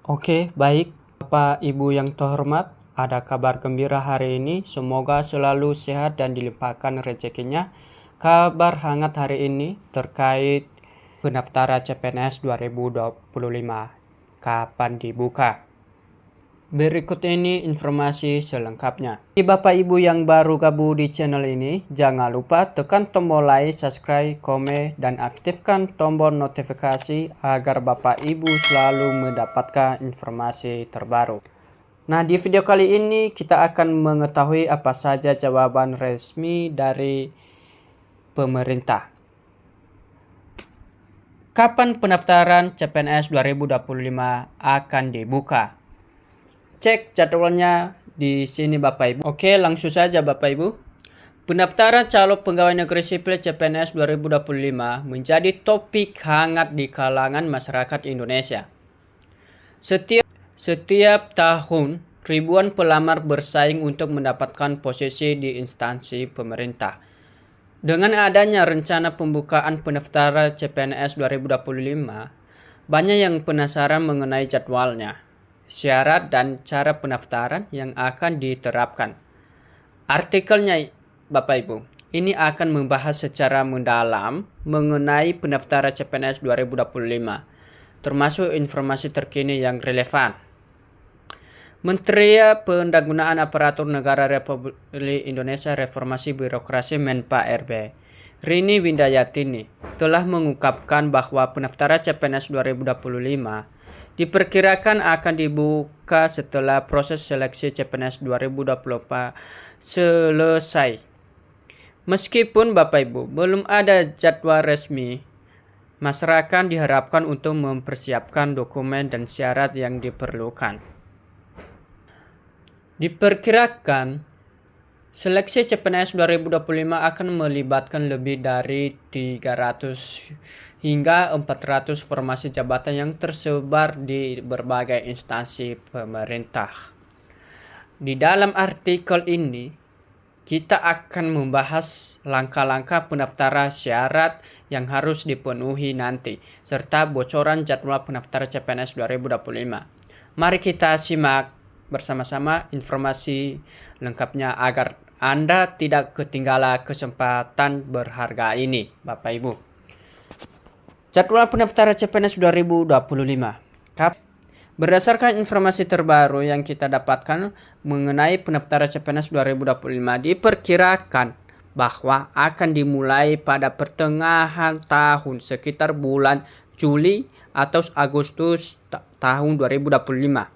Oke, baik. Bapak Ibu yang terhormat, ada kabar gembira hari ini. Semoga selalu sehat dan dilimpahkan rezekinya. Kabar hangat hari ini terkait pendaftaran CPNS 2025. Kapan dibuka? Berikut ini informasi selengkapnya. Bapak Ibu yang baru gabung di channel ini, jangan lupa tekan tombol like, subscribe, komen, dan aktifkan tombol notifikasi agar Bapak Ibu selalu mendapatkan informasi terbaru. Nah, di video kali ini kita akan mengetahui apa saja jawaban resmi dari pemerintah. Kapan pendaftaran CPNS 2025 akan dibuka? Cek jadwalnya di sini Bapak Ibu. Oke, langsung saja Bapak Ibu. Pendaftaran calon pegawai negeri sipil CPNS 2025 menjadi topik hangat di kalangan masyarakat Indonesia. Setiap tahun, ribuan pelamar bersaing untuk mendapatkan posisi di instansi pemerintah. Dengan adanya rencana pembukaan pendaftaran CPNS 2025, banyak yang penasaran mengenai jadwalnya, syarat dan cara pendaftaran yang akan diterapkan. Artikelnya Bapak Ibu, ini akan membahas secara mendalam mengenai pendaftaran CPNS 2025, termasuk informasi terkini yang relevan. Menteri Pendahuluan Aparatur Negara Republik Indonesia Reformasi Birokrasi Menpa RB, Rini Windayatini, telah mengungkapkan bahwa pendaftaran CPNS 2025 diperkirakan akan dibuka setelah proses seleksi CPNS 2024 selesai. Meskipun Bapak Ibu belum ada jadwal resmi, masyarakat diharapkan untuk mempersiapkan dokumen dan syarat yang diperlukan. Diperkirakan seleksi CPNS 2025 akan melibatkan lebih dari 300 hingga 400 formasi jabatan yang tersebar di berbagai instansi pemerintah. Di dalam artikel ini, kita akan membahas langkah-langkah pendaftaran syarat yang harus dipenuhi nanti, serta bocoran jadwal pendaftaran CPNS 2025. Mari kita simak bersama-sama informasi lengkapnya agar Anda tidak ketinggalan kesempatan berharga ini, Bapak Ibu. Jadwal pendaftaran CPNS 2025. Berdasarkan informasi terbaru yang kita dapatkan mengenai pendaftaran CPNS 2025, diperkirakan bahwa akan dimulai pada pertengahan tahun sekitar bulan Juli atau Agustus tahun 2025.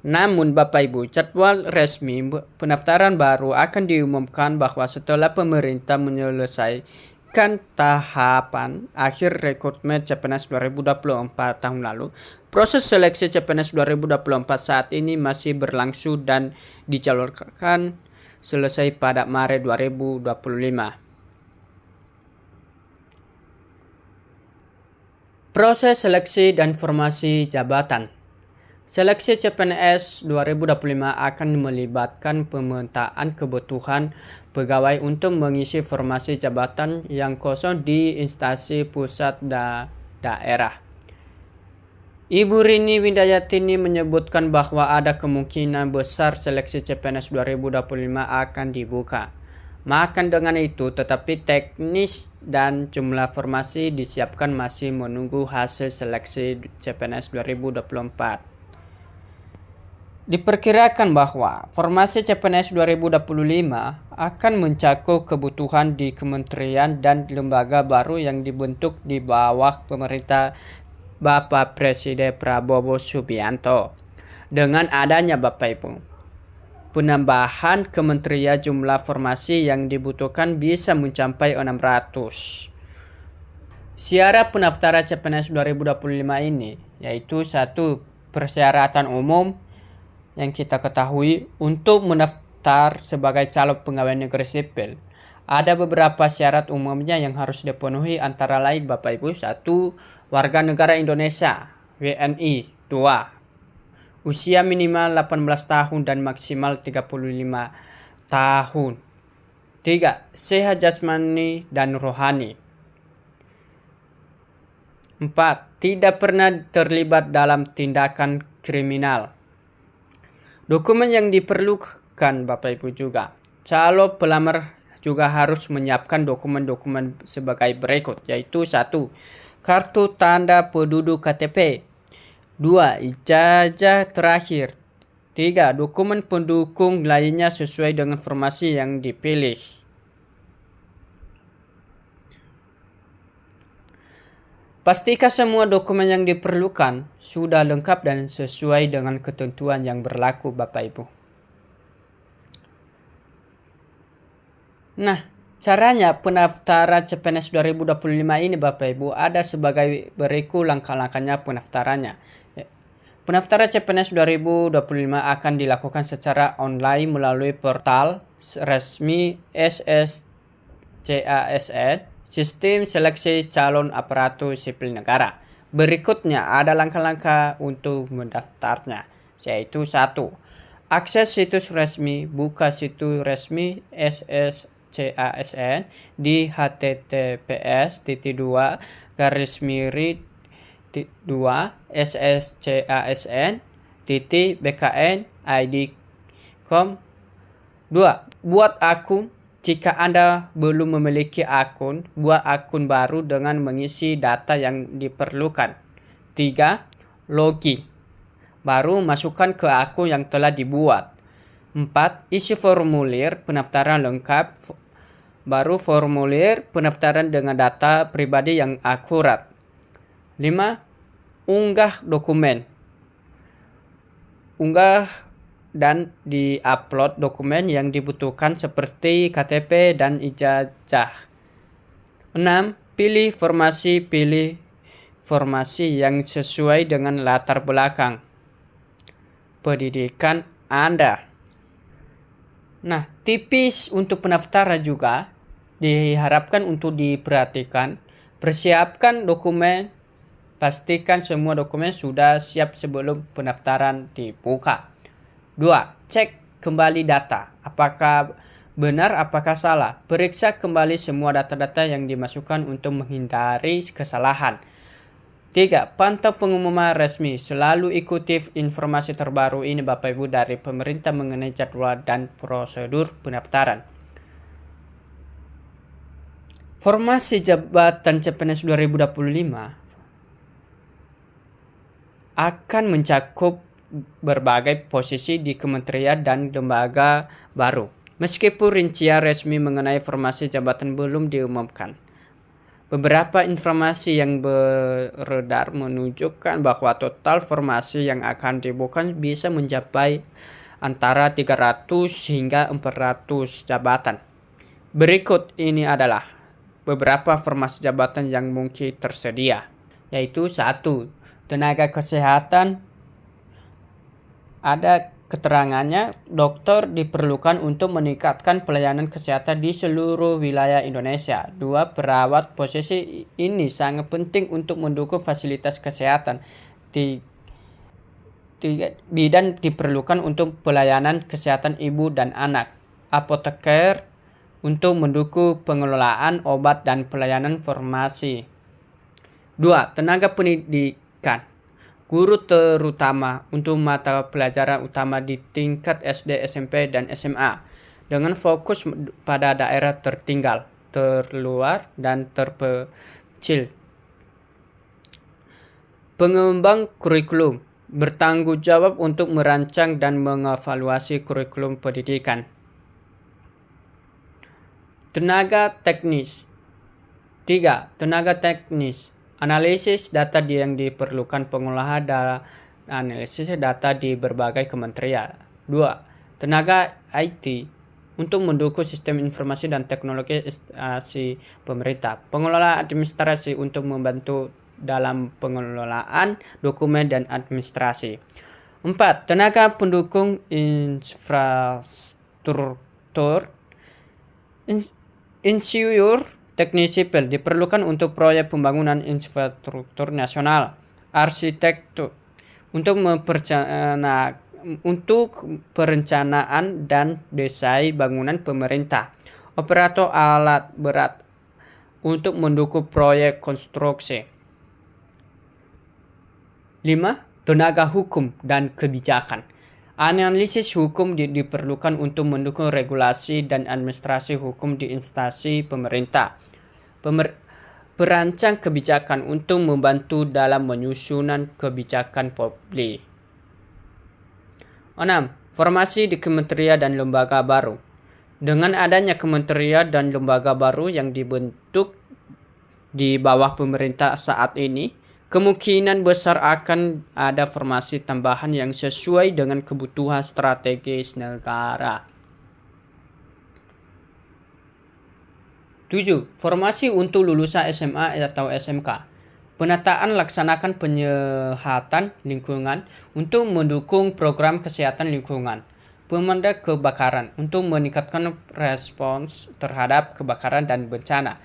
Namun Bapak Ibu, jadwal resmi pendaftaran baru akan diumumkan bahwa setelah pemerintah menyelesaikan tahapan akhir rekrutmen CPNS 2024 tahun lalu, proses seleksi CPNS 2024 saat ini masih berlangsung dan dijadwalkan selesai pada Maret 2025. Proses seleksi dan formasi jabatan. Seleksi CPNS 2025 akan melibatkan pemetaan kebutuhan pegawai untuk mengisi formasi jabatan yang kosong di instansi pusat dan daerah. Ibu Rini Windayatini menyebutkan bahwa ada kemungkinan besar seleksi CPNS 2025 akan dibuka. Maka dengan itu, tetapi teknis dan jumlah formasi disiapkan masih menunggu hasil seleksi CPNS 2024. Diperkirakan bahwa formasi CPNS 2025 akan mencakup kebutuhan di kementerian dan lembaga baru yang dibentuk di bawah pemerintah Bapak Presiden Prabowo Subianto. Dengan adanya Bapak Ibu, penambahan kementerian jumlah formasi yang dibutuhkan bisa mencapai 600. Syarat pendaftaran CPNS 2025 ini yaitu 1. Persyaratan umum yang kita ketahui untuk mendaftar sebagai calon pegawai negeri sipil. Ada beberapa syarat umumnya yang harus dipenuhi, antara lain Bapak Ibu. 1. Warga negara Indonesia WNI. 2. Usia minimal 18 tahun dan maksimal 35 tahun. 3. Sehat jasmani dan rohani. 4. Tidak pernah terlibat dalam tindakan kriminal. Dokumen yang diperlukan Bapak Ibu juga. Calon pelamar juga harus menyiapkan dokumen-dokumen sebagai berikut, yaitu 1. Kartu tanda penduduk KTP. 2. Ijazah terakhir. 3. Dokumen pendukung lainnya sesuai dengan formasi yang dipilih. Pastikan semua dokumen yang diperlukan sudah lengkap dan sesuai dengan ketentuan yang berlaku Bapak Ibu. Nah, caranya pendaftaran CPNS 2025 ini Bapak Ibu ada sebagai berikut langkah-langkahnya pendaftarannya. Pendaftaran CPNS 2025 akan dilakukan secara online melalui portal resmi SSCASN, Sistem Seleksi Calon Aparatur Sipil Negara. Berikutnya ada langkah-langkah untuk mendaftarnya, yaitu 1. Akses situs resmi, buka situs resmi SSCASN di https://sscasn.bkn.id.com. 2. Buat akun. Jika Anda belum memiliki akun, buat akun baru dengan mengisi data yang diperlukan. 3. Login. Baru masukkan ke akun yang telah dibuat. 4. Isi formulir pendaftaran lengkap. Baru formulir pendaftaran dengan data pribadi yang akurat. 5. Unggah dokumen. Unggah dan di-upload dokumen yang dibutuhkan seperti KTP dan ijazah. 6. Pilih formasi yang sesuai dengan latar belakang pendidikan Anda. Nah, tipis untuk pendaftaran juga diharapkan untuk diperhatikan. Persiapkan dokumen, pastikan semua dokumen sudah siap sebelum pendaftaran dibuka. 2. Cek kembali data. Apakah benar, apakah salah? Periksa kembali semua data-data yang dimasukkan untuk menghindari kesalahan. 3. Pantau pengumuman resmi. Selalu ikuti informasi terbaru ini Bapak Ibu dari pemerintah mengenai jadwal dan prosedur pendaftaran. Formasi jabatan CPNS 2025 akan mencakup berbagai posisi di kementerian dan lembaga baru. Meskipun rincian resmi mengenai formasi jabatan belum diumumkan, beberapa informasi yang beredar menunjukkan bahwa total formasi yang akan dibuka bisa mencapai antara 300 hingga 400 jabatan. Berikut ini adalah beberapa formasi jabatan yang mungkin tersedia, yaitu 1. Tenaga kesehatan. Ada keterangannya, dokter diperlukan untuk meningkatkan pelayanan kesehatan di seluruh wilayah Indonesia. 2. Perawat. Posisi ini sangat penting untuk mendukung fasilitas kesehatan. 3. Bidan diperlukan untuk pelayanan kesehatan ibu dan anak. Apoteker untuk mendukung pengelolaan obat dan pelayanan farmasi. 2. Tenaga pendidikan. Guru terutama untuk mata pelajaran utama di tingkat SD, SMP, dan SMA dengan fokus pada daerah tertinggal, terluar, dan terpencil. Pengembang kurikulum bertanggung jawab untuk merancang dan mengevaluasi kurikulum pendidikan. Tenaga teknis. 3. Tenaga teknis. Analisis data yang diperlukan pengolahan analisis data di berbagai kementerian. 2. Tenaga IT untuk mendukung sistem informasi dan teknologi instansi pemerintah. Pengelola administrasi untuk membantu dalam pengelolaan dokumen dan administrasi. 4. Tenaga pendukung infrastruktur. Insinyur teknik sipil diperlukan untuk proyek pembangunan infrastruktur nasional. Arsitektur untuk perencanaan dan desain bangunan pemerintah. Operator alat berat untuk mendukung proyek konstruksi. 5. Tenaga hukum dan kebijakan. Analisis hukum diperlukan untuk mendukung regulasi dan administrasi hukum di instansi pemerintah. Perancang kebijakan untuk membantu dalam menyusunan kebijakan publik. 6. Formasi di kementerian dan lembaga baru. Dengan adanya kementerian dan lembaga baru yang dibentuk di bawah pemerintah saat ini, kemungkinan besar akan ada formasi tambahan yang sesuai dengan kebutuhan strategis negara. 7. Formasi untuk lulusan SMA atau SMK. Penataan laksanakan penyehatan lingkungan untuk mendukung program kesehatan lingkungan. Pemadam kebakaran untuk meningkatkan respons terhadap kebakaran dan bencana.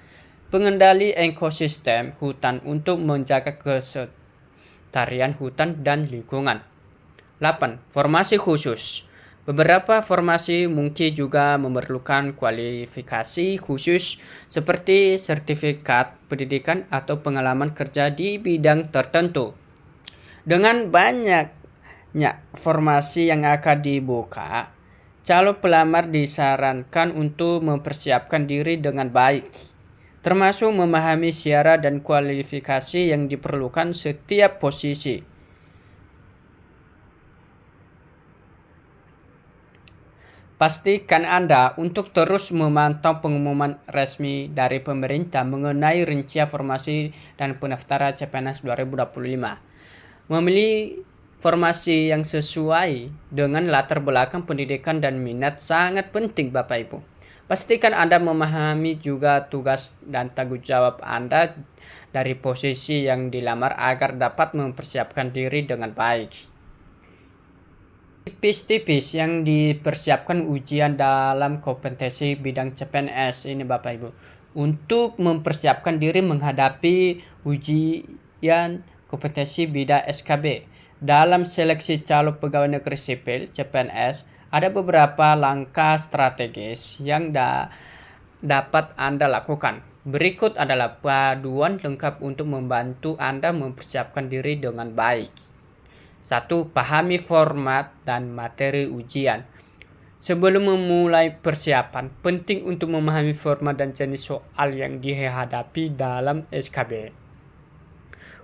Pengendali ekosistem hutan untuk menjaga kelestarian hutan dan lingkungan. 8. Formasi khusus. Beberapa formasi mungkin juga memerlukan kualifikasi khusus seperti sertifikat pendidikan atau pengalaman kerja di bidang tertentu. Dengan banyaknya formasi yang akan dibuka, calon pelamar disarankan untuk mempersiapkan diri dengan baik, termasuk memahami syarat dan kualifikasi yang diperlukan setiap posisi. Pastikan Anda untuk terus memantau pengumuman resmi dari pemerintah mengenai rincian formasi dan pendaftaran CPNS 2025. Memilih formasi yang sesuai dengan latar belakang pendidikan dan minat sangat penting, Bapak Ibu. Pastikan Anda memahami juga tugas dan tanggung jawab Anda dari posisi yang dilamar agar dapat mempersiapkan diri dengan baik. Tipis-tipis yang dipersiapkan ujian dalam kompetensi bidang CPNS ini Bapak Ibu. Untuk mempersiapkan diri menghadapi ujian kompetensi bidang SKB. Dalam seleksi calon pegawai negeri sipil CPNS, ada beberapa langkah strategis yang dapat Anda lakukan. Berikut adalah panduan lengkap untuk membantu Anda mempersiapkan diri dengan baik. 1. Pahami format dan materi ujian. Sebelum memulai persiapan, penting untuk memahami format dan jenis soal yang dihadapi dalam SKB.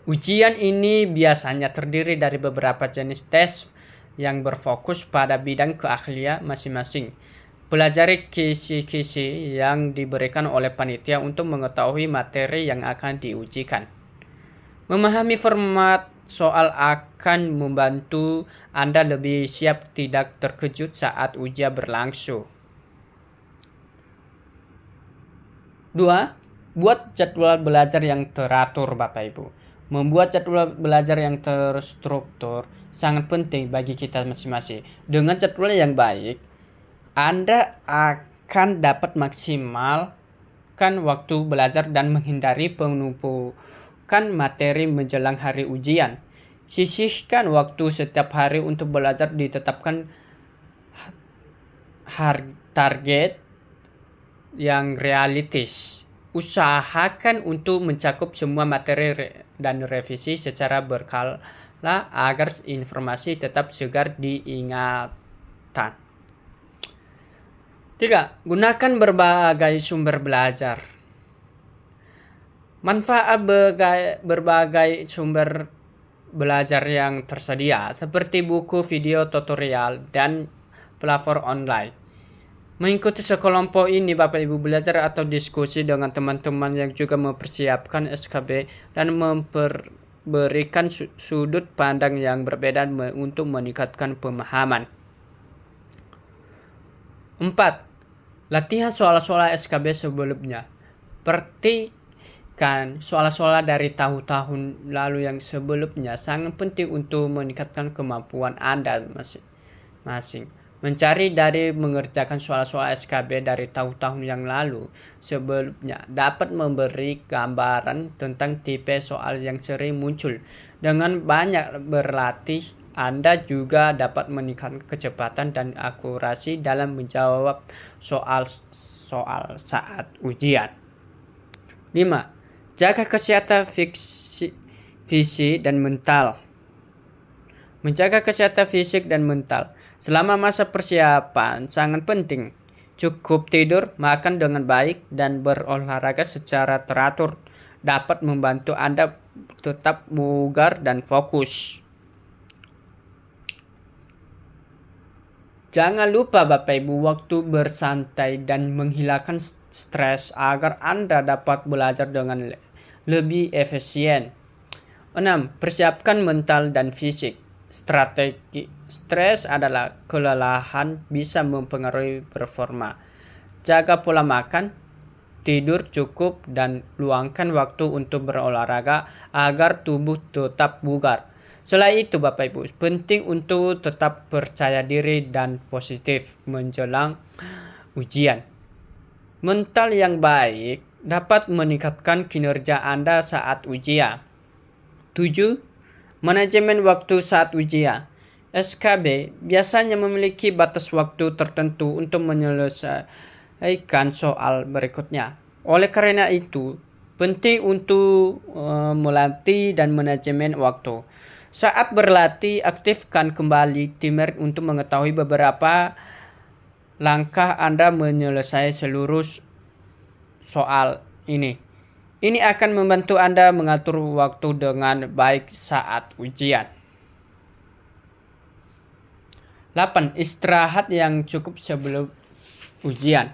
Ujian ini biasanya terdiri dari beberapa jenis tes yang berfokus pada bidang keahlian masing-masing. Pelajari kisi-kisi yang diberikan oleh panitia untuk mengetahui materi yang akan diujikan. Memahami format soal akan membantu Anda lebih siap tidak terkejut saat ujian berlangsung. 2. Buat jadwal belajar yang teratur Bapak Ibu. Membuat jadwal belajar yang terstruktur sangat penting bagi kita masing-masing. Dengan jadwal yang baik, Anda akan dapat maksimalkan waktu belajar dan menghindari penumpukan materi menjelang hari ujian. Sisihkan waktu setiap hari untuk belajar, ditetapkan target yang realistis. Usahakan untuk mencakup semua materi dan revisi secara berkala agar informasi tetap segar diingatan. 3. Gunakan berbagai sumber belajar. Manfaat berbagai sumber belajar yang tersedia seperti buku, video, tutorial, dan platform online. Mengikuti sekelompok ini Bapak Ibu belajar atau diskusi dengan teman-teman yang juga mempersiapkan SKB dan memberikan sudut pandang yang berbeda untuk meningkatkan pemahaman. 4. Latihan soal-soal SKB sebelumnya. Praktikkan soal-soal dari tahun-tahun lalu yang sebelumnya sangat penting untuk meningkatkan kemampuan Anda masing-masing. Mencari dari mengerjakan soal-soal SKB dari tahun-tahun yang lalu sebelumnya dapat memberi gambaran tentang tipe soal yang sering muncul. Dengan banyak berlatih, Anda juga dapat meningkatkan kecepatan dan akurasi dalam menjawab soal-soal saat ujian. 5. Jaga kesehatan fisik dan mental. Menjaga kesehatan fisik dan mental. Selama masa persiapan sangat penting. Cukup tidur, makan dengan baik, dan berolahraga secara teratur dapat membantu Anda tetap bugar dan fokus. Jangan lupa Bapak Ibu waktu bersantai dan menghilangkan stres agar Anda dapat belajar dengan lebih efisien. 6. Persiapkan mental dan fisik. Strategi stres adalah kelelahan bisa mempengaruhi performa. Jaga pola makan, tidur cukup, dan luangkan waktu untuk berolahraga agar tubuh tetap bugar. Selain itu Bapak Ibu, penting untuk tetap percaya diri dan positif menjelang ujian. Mental yang baik dapat meningkatkan kinerja Anda saat ujian. 7. Manajemen waktu saat ujian. SKB biasanya memiliki batas waktu tertentu untuk menyelesaikan soal berikutnya. Oleh karena itu, penting untuk melatih dan manajemen waktu. Saat berlatih, aktifkan kembali timer untuk mengetahui beberapa langkah Anda menyelesaikan seluruh soal ini. Ini akan membantu Anda mengatur waktu dengan baik saat ujian. 8. Istirahat yang cukup sebelum ujian.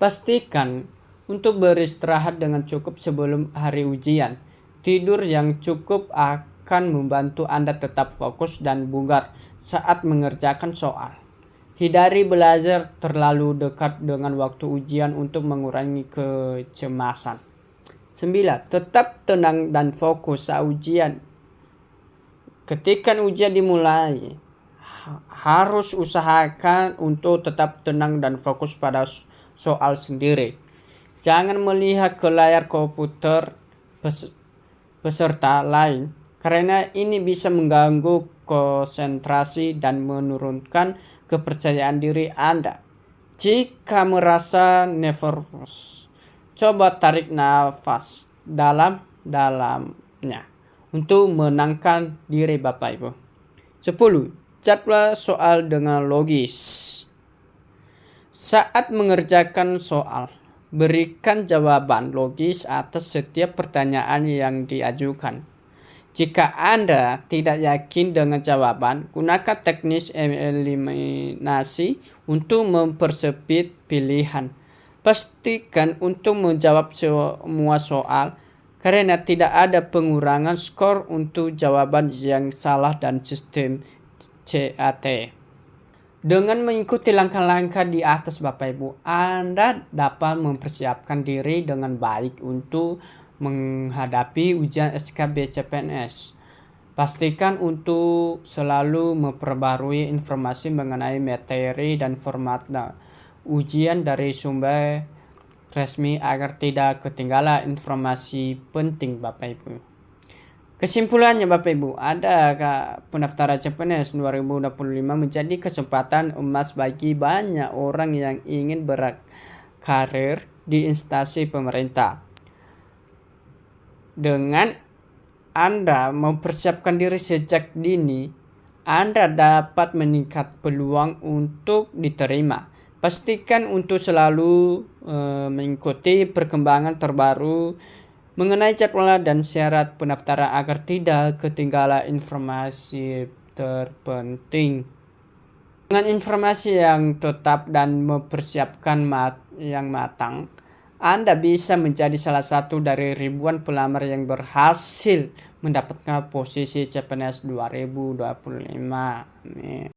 Pastikan untuk beristirahat dengan cukup sebelum hari ujian. Tidur yang cukup akan membantu Anda tetap fokus dan bugar saat mengerjakan soal. Hindari belajar terlalu dekat dengan waktu ujian untuk mengurangi kecemasan. 9. Tetap tenang dan fokus saat ujian. Ketika ujian dimulai, harus usahakan untuk tetap tenang dan fokus pada soal sendiri. Jangan melihat ke layar komputer peserta lain, karena ini bisa mengganggu konsentrasi dan menurunkan kepercayaan diri Anda. Jika merasa nervous, coba tarik nafas dalam-dalamnya untuk menenangkan diri Bapak Ibu. 10. Jadwal soal dengan logis. Saat mengerjakan soal, berikan jawaban logis atas setiap pertanyaan yang diajukan. Jika Anda tidak yakin dengan jawaban, gunakan teknik eliminasi untuk mempersempit pilihan. Pastikan untuk menjawab semua soal, karena tidak ada pengurangan skor untuk jawaban yang salah dan sistem CAT. Dengan mengikuti langkah-langkah di atas Bapak Ibu, Anda dapat mempersiapkan diri dengan baik untuk menghadapi ujian SKB CPNS. Pastikan untuk selalu memperbarui informasi mengenai materi dan format ujian dari sumber resmi agar tidak ketinggalan informasi penting Bapak Ibu. Kesimpulannya Bapak Ibu, pendaftaran CPNS 2025 menjadi kesempatan emas bagi banyak orang yang ingin berkarir di instansi pemerintah. Dengan Anda mempersiapkan diri sejak dini, Anda dapat meningkat peluang untuk diterima. Pastikan untuk selalu mengikuti perkembangan terbaru mengenai jadwal dan syarat pendaftaran agar tidak ketinggalan informasi terpenting. Dengan informasi yang tetap dan mempersiapkan yang matang, Anda bisa menjadi salah satu dari ribuan pelamar yang berhasil mendapatkan posisi CPNS 2025.